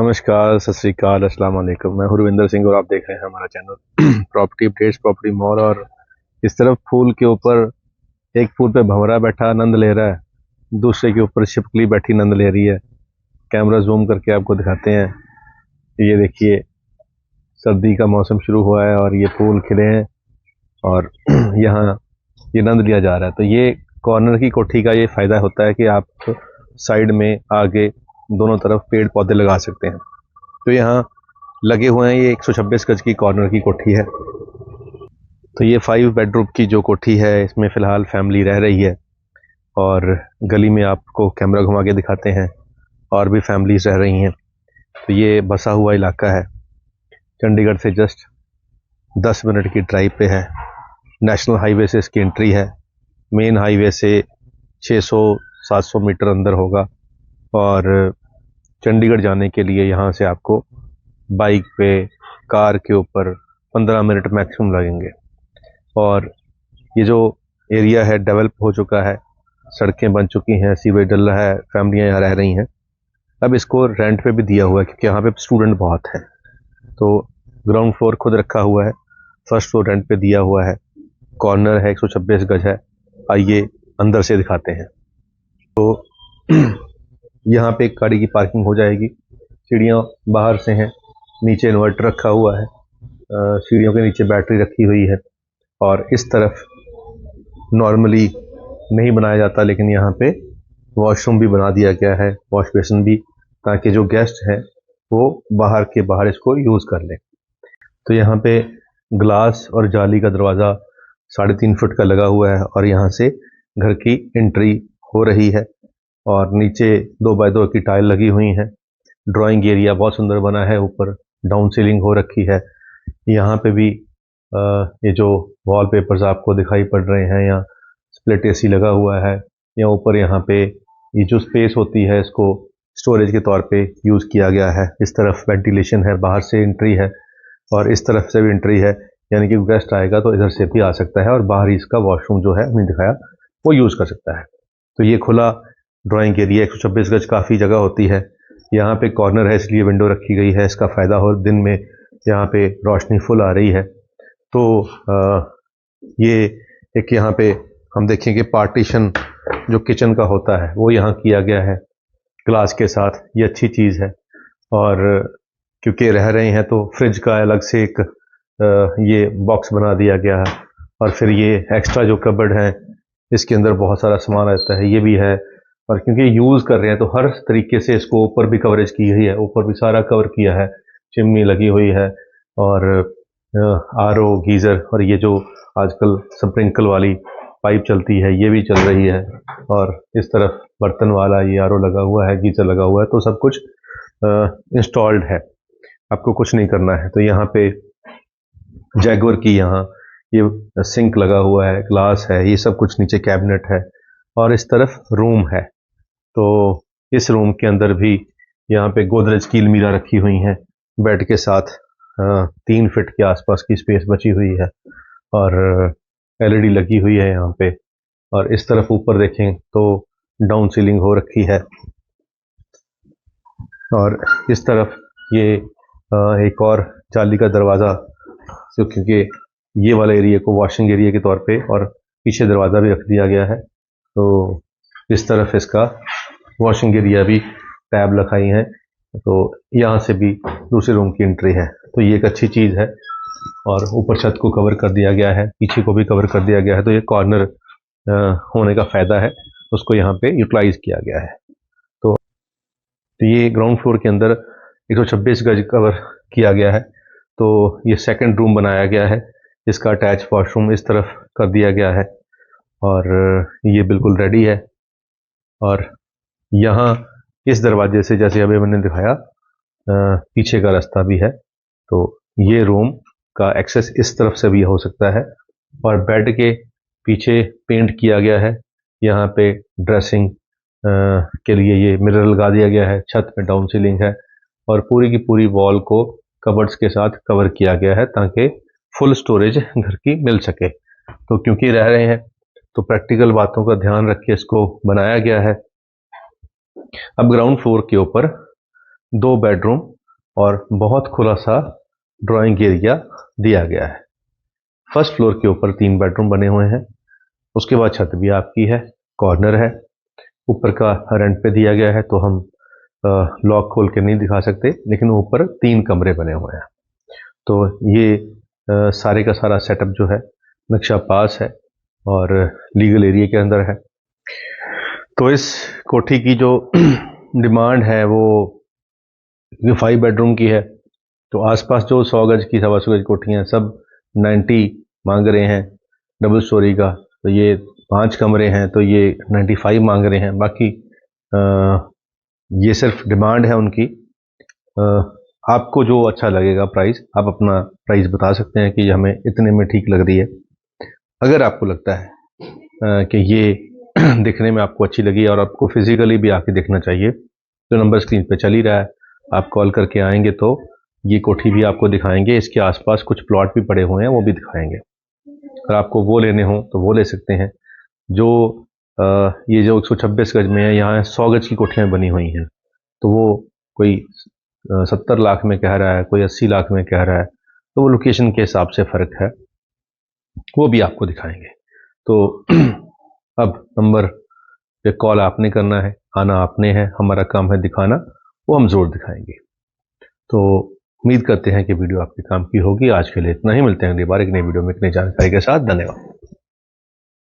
नमस्कार, सत श्री अकाल, अस्सलाम वालेकुम। मैं हुरविंदर सिंह और आप देख रहे हैं हमारा channel property updates, property mall. और इस तरफ फूल के ऊपर एक फूल पे भंवरा बैठा आनंद ले रहा है, दूसरे के ऊपर छिपकली बैठी आनंद ले रही है। कैमरा जूम करके आपको दिखाते हैं। ये देखिए, सर्दी का मौसम शुरू हुआ है और ये फूल खिले हैं और यहाँ ये आनंद लिया जा रहा है। तो ये कॉर्नर की कोठी का ये फ़ायदा होता है कि आप साइड में, आगे, दोनों तरफ पेड़ पौधे लगा सकते हैं। तो यहाँ लगे हुए हैं। ये 126 गज की कॉर्नर की कोठी है। तो ये 5 बेडरूम की जो कोठी है, इसमें फ़िलहाल फैमिली रह रही है। और गली में आपको कैमरा घुमा के दिखाते हैं, और भी फैमिलीज रह रही हैं। तो ये बसा हुआ इलाका है, चंडीगढ़ से जस्ट 10 मिनट की ड्राइव पे है। नेशनल हाईवे से इसकी एंट्री है। मेन हाईवे से 600-700 मीटर अंदर होगा। और चंडीगढ़ जाने के लिए यहाँ से आपको बाइक पे, कार के ऊपर 15 मिनट मैक्सिमम लगेंगे। और ये जो एरिया है डेवलप हो चुका है, सड़कें बन चुकी हैं, सीवेज डल रहा है, फैमिलियाँ यहाँ रह रही हैं। अब इसको रेंट पे भी दिया हुआ है क्योंकि यहाँ पे स्टूडेंट बहुत हैं। तो ग्राउंड फ्लोर खुद रखा हुआ है, फर्स्ट फ्लोर रेंट पे दिया हुआ है। कॉर्नर है, 126 गज है। आइए अंदर से दिखाते हैं। तो यहाँ पे एक गाड़ी की पार्किंग हो जाएगी। सीढ़ियाँ बाहर से हैं, नीचे इन्वर्टर रखा हुआ है, सीढ़ियों के नीचे बैटरी रखी हुई है। और इस तरफ नॉर्मली नहीं बनाया जाता, लेकिन यहाँ पे वॉशरूम भी बना दिया गया है, वॉश बेसिन भी, ताकि जो गेस्ट हैं वो बाहर के बाहर इसको यूज़ कर लें। तो यहाँ पे ग्लास और जाली का दरवाज़ा 3.5 फुट का लगा हुआ है और यहाँ से घर की एंट्री हो रही है। और नीचे 2x2 की टाइल लगी हुई हैं। ड्राइंग एरिया बहुत सुंदर बना है, ऊपर डाउन सीलिंग हो रखी है। यहाँ पे भी ये जो वॉलपेपर्स आपको दिखाई पड़ रहे हैं, यहाँ स्प्लिट एसी लगा हुआ है। या ऊपर यहाँ पे ये जो स्पेस होती है, इसको स्टोरेज के तौर पे यूज़ किया गया है। इस तरफ वेंटिलेशन है, बाहर से एंट्री है और इस तरफ से भी एंट्री है, यानी कि गेस्ट आएगा तो इधर से भी आ सकता है और बाहर ही इसका वॉशरूम जो है हमने दिखाया वो यूज़ कर सकता है। तो ये खुला ड्राइंग एरिया, 126 गज काफ़ी जगह होती है। यहाँ पे कॉर्नर है, इसलिए विंडो रखी गई है। इसका फ़ायदा हो, दिन में यहाँ पे रोशनी फुल आ रही है। तो ये एक यहाँ पे हम देखेंगे पार्टीशन जो किचन का होता है वो यहाँ किया गया है ग्लास के साथ। ये अच्छी चीज़ है। और क्योंकि रह रहे हैं तो फ्रिज का अलग से एक ये बॉक्स बना दिया गया है। और फिर ये एक्स्ट्रा जो कबर्ड है, इसके अंदर बहुत सारा सामान रहता है, ये भी है। और क्योंकि यूज़ कर रहे हैं तो हर तरीके से इसको ऊपर भी कवरेज की हुई है, ऊपर भी सारा कवर किया है, चिमनी लगी हुई है और आरओ, गीज़र, और ये जो आजकल स्प्रिंकल वाली पाइप चलती है ये भी चल रही है। और इस तरफ बर्तन वाला ये आरओ लगा हुआ है, गीज़र लगा हुआ है। तो सब कुछ इंस्टॉल्ड है, आपको कुछ नहीं करना है। तो यहाँ पे जैगवर की यहाँ ये सिंक लगा हुआ है, ग्लास है, ये सब कुछ नीचे कैबिनेट है। और इस तरफ रूम है। तो इस रूम के अंदर भी यहाँ पे गोदरेज की अलमीरा रखी हुई हैं, बेड के साथ 3 फीट के आसपास की स्पेस बची हुई है। और एलईडी लगी हुई है यहाँ पे। और इस तरफ ऊपर देखें तो डाउन सीलिंग हो रखी है। और इस तरफ ये एक और जाली का दरवाज़ा, तो क्योंकि ये वाला एरिया को वॉशिंग एरिया के तौर पे, और पीछे दरवाज़ा भी रख दिया गया है। तो इस तरफ इसका वॉशिंग एरिया भी टैब लगाई है, तो यहाँ से भी दूसरे रूम की एंट्री है। तो ये एक अच्छी चीज़ है। और ऊपर छत को कवर कर दिया गया है, पीछे को भी कवर कर दिया गया है। तो ये कॉर्नर होने का फ़ायदा है, उसको यहाँ पे यूटिलाइज किया गया है। तो ये ग्राउंड फ्लोर के अंदर 126 गज कवर किया गया है। तो ये सेकंड रूम बनाया गया है, इसका अटैच वॉशरूम इस तरफ कर दिया गया है और ये बिल्कुल रेडी है। और यहाँ इस दरवाजे से, जैसे अभी मैंने दिखाया, पीछे का रास्ता भी है। तो ये रूम का एक्सेस इस तरफ से भी हो सकता है। और बेड के पीछे पेंट किया गया है, यहाँ पे ड्रेसिंग के लिए ये मिरर लगा दिया गया है। छत में डाउन सीलिंग है और पूरी की पूरी वॉल को कबर्ड्स के साथ कवर किया गया है ताकि फुल स्टोरेज घर की मिल सके। तो क्योंकि रह रहे हैं तो प्रैक्टिकल बातों का ध्यान रख के इसको बनाया गया है। अब ग्राउंड फ्लोर के ऊपर 2 बेडरूम और बहुत खुला सा ड्राइंग एरिया दिया गया है। फर्स्ट फ्लोर के ऊपर 3 बेडरूम बने हुए हैं। उसके बाद छत भी आपकी है, कॉर्नर है, ऊपर का रेंट पे दिया गया है, तो हम लॉक खोल के नहीं दिखा सकते, लेकिन ऊपर 3 कमरे बने हुए हैं। तो ये सारे का सारा सेटअप जो है नक्शा पास है और लीगल एरिया के अंदर है। तो इस कोठी की जो डिमांड है वो 5 बेडरूम की है, तो आसपास जो 100 गज की 125 गज कोठियाँ सब 90 मांग रहे हैं डबल स्टोरी का। तो ये 5 कमरे हैं तो ये 95 मांग रहे हैं। बाकी ये सिर्फ डिमांड है उनकी। आपको जो अच्छा लगेगा प्राइस, आप अपना प्राइस बता सकते हैं कि ये हमें इतने में ठीक लग रही है। अगर आपको लगता है कि ये दिखने में आपको अच्छी लगी और आपको फिजिकली भी आके देखना चाहिए, तो नंबर स्क्रीन पे चल ही रहा है, आप कॉल करके आएंगे तो ये कोठी भी आपको दिखाएंगे। इसके आसपास कुछ प्लॉट भी पड़े हुए हैं, वो भी दिखाएंगे। अगर आपको वो लेने हो तो वो ले सकते हैं। जो ये जो 126 गज में है, यहाँ 100 गज की कोठियाँ बनी हुई हैं, तो वो कोई 70 लाख में कह रहा है, कोई 80 लाख में कह रहा है, तो वो लोकेशन के हिसाब से फ़र्क है, वो भी आपको दिखाएंगे। तो अब नंबर पे कॉल आपने करना है, आना आपने है, हमारा काम है दिखाना, वो हम ज़रूर दिखाएंगे। तो उम्मीद करते हैं कि वीडियो आपके काम की होगी। आज के लिए इतना ही, मिलते हैं अगली बार एक नई वीडियो में एक नई जानकारी के साथ। धन्यवाद।